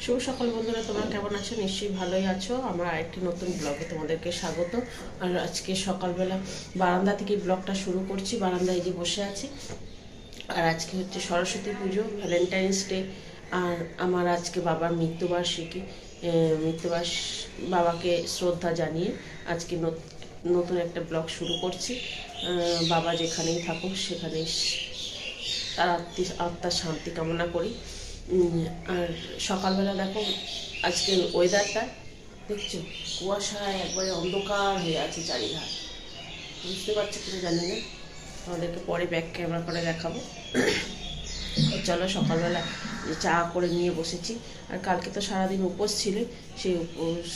শুভ সকাল বন্ধুরা, তোমরা কেমন আছো? নিশ্চয়ই ভালোই আছো। আমার আরেকটি নতুন ব্লগে তোমাদেরকে স্বাগত। আর আজকে সকালবেলা বারান্দা থেকে ব্লগটা শুরু করছি। বারান্দায় যে বসে আছি। আর আজকে হচ্ছে সরস্বতী পুজো, ভ্যালেন্টাইন্স ডে। আর আমার আজকে বাবার মৃত্যুবার্ষিকী। বাবাকে শ্রদ্ধা জানিয়ে আজকে নতুন একটা ব্লগ শুরু করছি। বাবা যেখানেই থাকুক সেখানেই তার আত্মার শান্তি কামনা করি। আর সকালবেলা দেখো আজকের ওয়েদারটা দেখছো, কুয়াশায় একবারে অন্ধকার হয়ে আছে চারিধার। বুঝতে পারছো কিনা জানি না, আমাদেরকে পরে ব্যাক ক্যামেরা করে দেখাবো। চলো সকালবেলা চা করে নিয়ে বসেছি। আর কালকে তো সারাদিন উপোস ছিল, সেই উপোস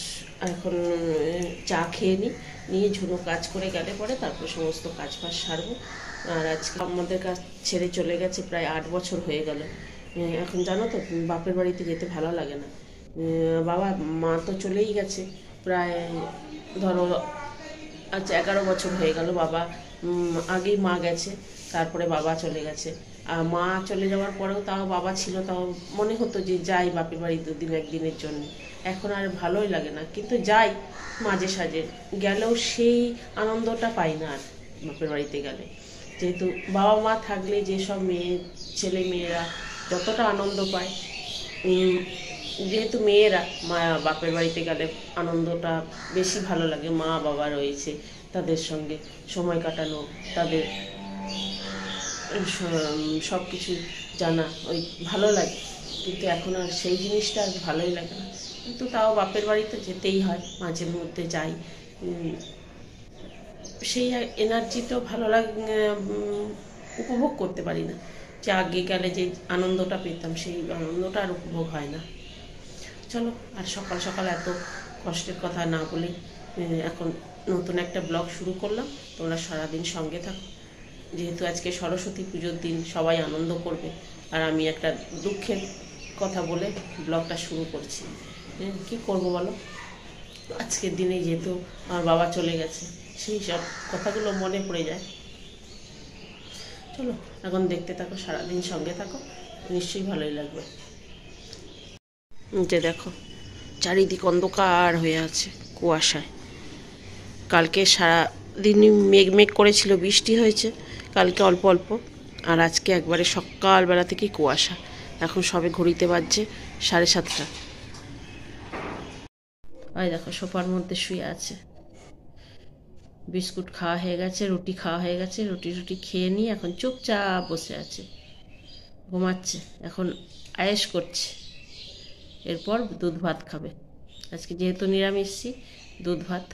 এখন চা খেয়ে নিয়ে ঝুনো কাজ করে গেলে পরে তারপর সমস্ত কাজ ফাজ সারবো। আর আজকে আমাদের কাজ ছেড়ে চলে গেছে, প্রায় 8 বছর হয়ে গেল। এখন জানো তো বাপের বাড়িতে যেতে ভালো লাগে না। মা তো চলেই গেছে প্রায়, ধরো আচ্ছা 11 বছর হয়ে গেল। বাবা আগেই মা গেছে, তারপরে বাবা চলে গেছে। আর মা চলে যাওয়ার পরেও তাও বাবা ছিল, তাও মনে হতো যে যাই বাপের বাড়ি 2 দিন 1 দিনের জন্য। এখন আর ভালোই লাগে না, কিন্তু যাই মাঝে সাঝে, গেলেও সেই আনন্দটা পাই না আর বাপের বাড়িতে গেলে। যেহেতু বাবা মা থাকলে যেসব ছেলে মেয়েরা যতটা আনন্দ পায়, যেহেতু মেয়েরা বাপের বাড়িতে গেলে আনন্দটা বেশি ভালো লাগে। মা বাবা রয়েছে, তাদের সঙ্গে সময় কাটানো, তাদের সব কিছু জানা, ওই ভালো লাগে। কিন্তু এখন আর সেই জিনিসটা আর ভালোই লাগে না। কিন্তু তাও বাপের বাড়িতে যেতেই হয়, মাঝে মধ্যে যাই। সেই এনার্জি তো ভালো লাগে, উপভোগ করতে পারি না। যে আগে গেলে যে আনন্দটা পেতাম সেই আনন্দটা আর উপভোগ হয় না। চলো, আর সকাল সকাল এত কষ্টের কথা না বলে এখন নতুন একটা ব্লগ শুরু করলাম। তোমরা সারাদিন সঙ্গে থাকো। যেহেতু আজকে সরস্বতী পুজোর দিন, সবাই আনন্দ করবে, আর আমি একটা দুঃখের কথা বলে ব্লগটা শুরু করছি। কি করব বলো, আজকের দিনে যেহেতু আমার বাবা চলে গেছে, সেই সব কথাগুলো মনে পড়ে যায়। চলো এখন দেখতে থাকো, সারাদিন সঙ্গে থাকো, নিশ্চয়ই ভালোই লাগবে। যে দেখো চারিদিক অন্ধকার হয়ে আছে কুয়াশায়। কালকে সারাদিনই মেঘ করেছিল, বৃষ্টি হয়েছে কালকে অল্প অল্প। আর আজকে একবারে সকালবেলা থেকেই কুয়াশা। এখন সবে ঘড়িতে বাজছে 7:30। ওই দেখো সোফার মধ্যে শুয়ে আছে, বিস্কুট খাওয়া হয়ে গেছে, রুটি খাওয়া হয়ে গেছে, রুটি খেয়ে নিয়ে এখন চুপচাপ বসে আছে, ঘুমাচ্ছে। এখন আয়েশ করছে, এরপর দুধ ভাত খাবে। আজকে যেহেতু নিরামিষই, দুধ ভাত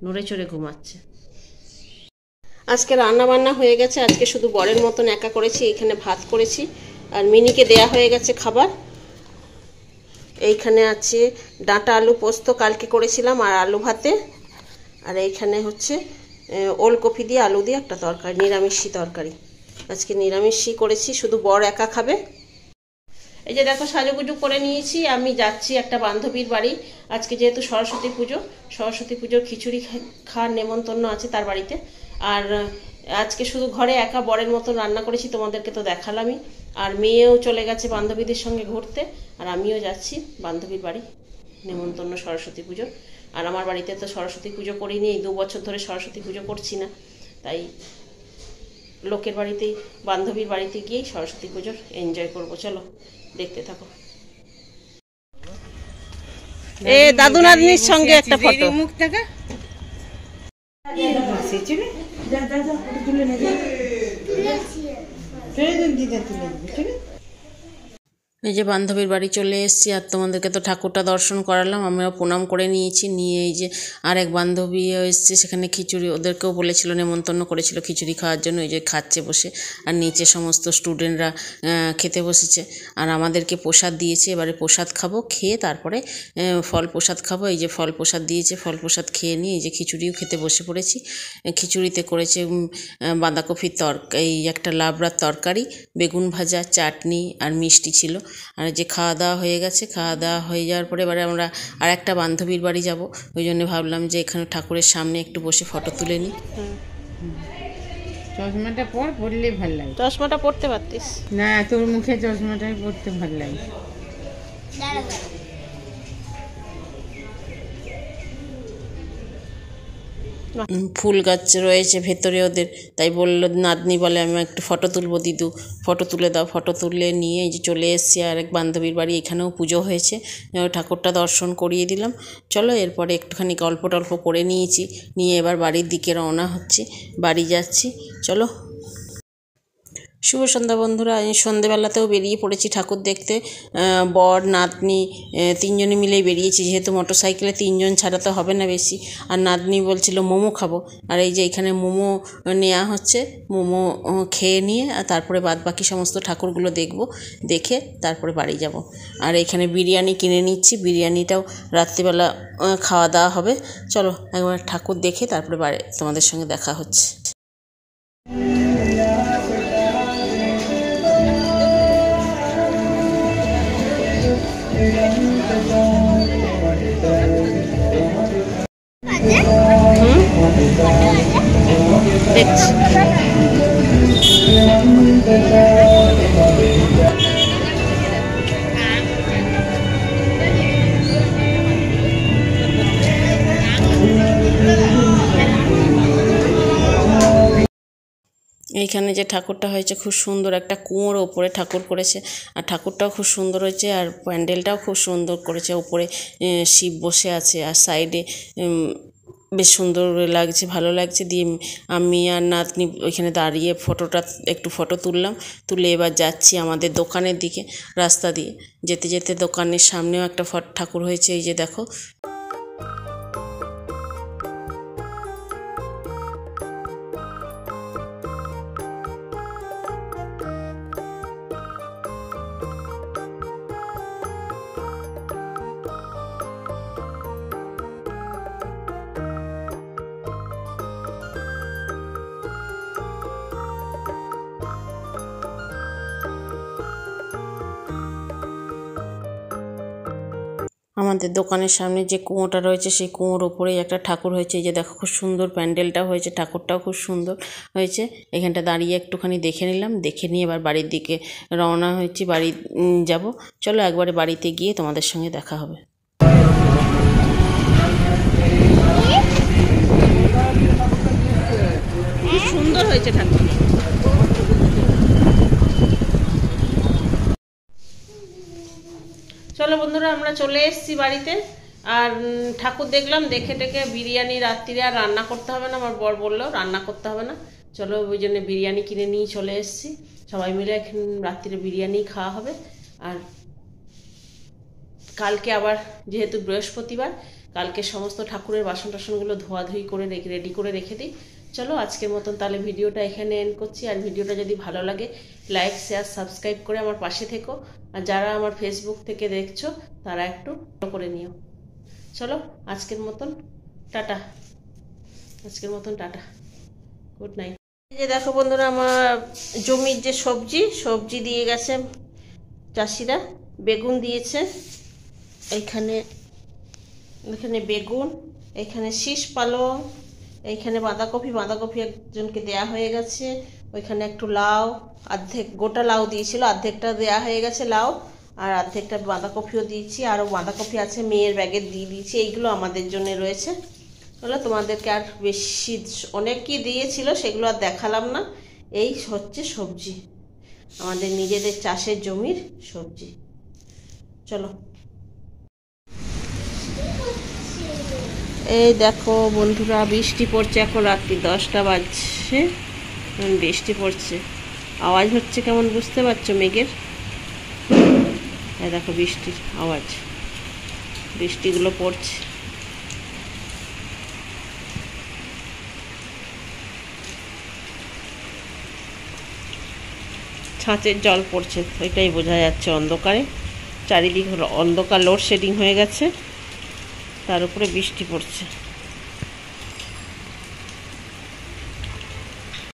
নড়ে চড়ে ঘুমাচ্ছে। আজকে রান্না বান্না হয়ে গেছে। আজকে শুধু বরের মতন একা করেছি, এখানে ভাত করেছি, আর মিনিকে দেয়া হয়ে গেছে খাবার। এইখানে আছে ডাঁটা আলু পোস্ত, কালকে করেছিলাম, আর আলু ভাতে। আর এইখানে হচ্ছে ওলকপি দিয়ে আলু দিয়ে একটা তরকারি, নিরামিষি তরকারি। আজকে নিরামিষই করেছি, শুধু বর একা খাবে। এই যে দেখো সাজুগুজু করে নিয়েছি, আমি যাচ্ছি একটা বান্ধবীর বাড়ি। আজকে যেহেতু সরস্বতী পুজোর খিচুড়ি খাওয়ার নেমন্তন্ন আছে তার বাড়িতে। আর আজকে শুধু ঘরে একা বরের মতো রান্না করেছি, তোমাদেরকে তো দেখালামই। আর মেয়েও চলে গেছে বান্ধবীদের সঙ্গে ঘুরতে, আর আমিও যাচ্ছি বান্ধবীর বাড়ি, নেমন্তন্ন সরস্বতী পুজো। আর আমার বাড়িতে তো সরস্বতী পুজো করিনি, এই 2 বছর ধরে সরস্বতী পুজো করছি না, তাই লোকের বাড়িতেই, বান্ধবীর বাড়িতে গিয়েই সরস্বতী পুজোর এনজয় করবো। চলো দেখতে থাকো। দাদু নাতনির সঙ্গে একটা ফটো। মুখ দেখা এই যে বান্ধবীর বাড়ি চলে এসেছি। আর তোমাদেরকে তো ঠাকুরটা দর্শন করালাম, আমরা প্রণাম করে নিয়েছি। নিয়ে এই যে আরেক বান্ধবীও এসছে, সেখানে খিচুড়ি, ওদেরকেও বলেছিল, নেমন্তন্ন করেছিল খিচুড়ি খাওয়ার জন্য। এই যে খাচ্ছে বসে, আর নিচে সমস্ত স্টুডেন্টরা খেতে বসেছে। আর আমাদেরকে প্রসাদ দিয়েছে, এবারে প্রসাদ খাবো, খেয়ে তারপরে ফল প্রসাদ খাবো। এই যে ফল প্রসাদ দিয়েছে, ফল প্রসাদ খেয়ে নিয়ে এই যে খিচুড়িও খেতে বসে পড়েছি। খিচুড়িতে করেছে বাঁধাকপির এই একটা লাবড়ার তরকারি, বেগুন ভাজা, চাটনি আর মিষ্টি ছিল। আর যে খাওয়া দাওয়া হয়ে গেছে, খাওয়া দাওয়া হয়ে যাওয়ার পরে এবারে আমরা আর একটা বান্ধবীর বাড়ি যাব। ওই জন্য ভাবলাম যে এখানে ঠাকুরের সামনে একটু বসে ফটো তুলে নিই। চশমাটা পরলেই ভাল লাগে। চশমাটা পরতে পারতিস না, তোর মুখে চশমাটাই পরতে ভাল লাগে। ফুল গাছ রয়েছে ভেতরে ওদের, তাই বললো নাতনি বলে আমি একটু ফটো তুলবো দিদু, ফটো তুলে দাও। ফটো তুলে নিয়ে এই যে চলে এসেছি আর এক বান্ধবীর বাড়ি, এখানেও পুজো হয়েছে, ঠাকুরটা দর্শন করিয়ে দিলাম। চলো এরপরে একটুখানি গল্প টল্প করে নিয়েছি, নিয়ে এবার বাড়ির দিকে রওনা হচ্ছি, বাড়ি যাচ্ছি। চলো। শুভ সন্ধ্যা বন্ধুরা। সন্ধেবেলাতেও বেরিয়ে পড়েছি ঠাকুর দেখতে, বর নাতনি তিনজনে মিলেই বেরিয়েছি, যেহেতু মোটর সাইকেলে তিনজন ছাড়া তো হবে না বেশি। আর নাতনি বলছিল মোমো খাবো, আর এই যে এখানে মোমো নেওয়া হচ্ছে, মোমো খেয়ে নিয়ে আর তারপরে বাদ বাকি সমস্ত ঠাকুরগুলো দেখব, দেখে তারপরে বাড়ি যাব। আর এখানে বিরিয়ানি কিনে নিচ্ছি, বিরিয়ানিটাও রাত্রিবেলা খাওয়া দাওয়া হবে। চলো একবার ঠাকুর দেখে তারপরে বাড়ি তোমাদের সঙ্গে দেখা হচ্ছে। দেখছি এইখানে যে ঠাকুরটা হয়েছে খুব সুন্দর, একটা কুয়োর ওপরে ঠাকুর করেছে, আর ঠাকুরটাও খুব সুন্দর হয়েছে, আর প্যান্ডেলটাও খুব সুন্দর করেছে। ওপরে শিব বসে আছে, আর সাইডে বেশ সুন্দর লাগছে, ভালো লাগছে। দিয়ে আমি আর নাতনি ওইখানে দাঁড়িয়ে একটু ফটো তুললাম, তুলে এবার যাচ্ছি আমাদের দোকানের দিকে। রাস্তা দিয়ে যেতে যেতে দোকানের সামনেও একটা ঠাকুর হয়েছে, এই যে দেখো। আমাদের দোকানের সামনে যে কুয়োটা রয়েছে সেই কুয়োর ওপরেই একটা ঠাকুর হয়েছে, এই যে দেখো খুব সুন্দর প্যান্ডেলটাও হয়েছে, ঠাকুরটাও খুব সুন্দর হয়েছে। এখানটা দাঁড়িয়ে একটুখানি দেখে নিলাম, দেখে নিয়ে এবার বাড়ির দিকে রওনা হয়েছি, বাড়ি যাব। চলো একবারে বাড়িতে গিয়ে তোমাদের সঙ্গে দেখা হবে। খুব সুন্দর হয়েছে ঠাকুর। চলো বন্ধুরা আমরা চলে এসেছি বাড়িতে, আর ঠাকুর দেখলাম, দেখে টেকে বিরিয়ানি রাত্রিরে আর রান্না করতে হবে না, আমার বর বললো রান্না করতে হবে না, চলো ওই জন্য বিরিয়ানি কিনে নিয়ে চলে এসেছি। সবাই মিলে এখন রাত্রিরে বিরিয়ানি খাওয়া হবে। আর কালকে আবার যেহেতু বৃহস্পতিবার, কালকে সমস্ত ঠাকুরের বাসন টাসনগুলো ধোয়াধুয়ি করে রেডি করে রেখে দিই। চলো আজকের মতন তাহলে ভিডিওটা এখানে এন্ড করছি। আর ভিডিওটা যদি ভালো লাগে লাইক শেয়ার সাবস্ক্রাইব করে আমার পাশে থেকো, আর যারা আমার ফেসবুক থেকে দেখছো তারা একটু ফলো করে নিও। চলো আজকের মতন টাটা, গুড নাইট। এই যে দেখো বন্ধুরা আমার জমির যে সবজি দিয়ে গেছে চাষিরা, বেগুন দিয়েছে, এইখানে বেগুন, এখানে শীষ পালং, এইখানে বাঁধাকপি একজনকে দেয়া হয়ে গেছে, ওইখানে একটু লাউ, অর্ধেক গোটা লাউ দিয়েছিল, অর্ধেকটা দেয়া হয়ে গেছে লাউ, আর অর্ধেকটা বাঁধাকপিও দিয়েছি, আরও বাঁধাকপি আছে মেয়ের ব্যাগে দিয়ে দিয়েছি। এইগুলো আমাদের জন্য রয়েছে। বলো তোমাদেরকে আর বেশি অনেকই দিয়েছিল, সেগুলো আর দেখালাম না। এই হচ্ছে সবজি, আমাদের নিজেদের চাষের জমির সবজি। চলো এই দেখো বন্ধুরা বৃষ্টি পড়ছে, এখন রাত্রি 10টা বাজছে, বৃষ্টি পড়ছে, আওয়াজ হচ্ছে কেমন বুঝতে পারছো মেঘের? এই দেখো বৃষ্টির আওয়াজ, বৃষ্টিগুলো পড়ছে। ছাঁচের জল পড়ছে, ওইটাই বোঝা যাচ্ছে অন্ধকারে, চারিদিক অন্ধকার, লোডশেডিং হয়ে গেছে, তার উপরে বৃষ্টি পড়ছে।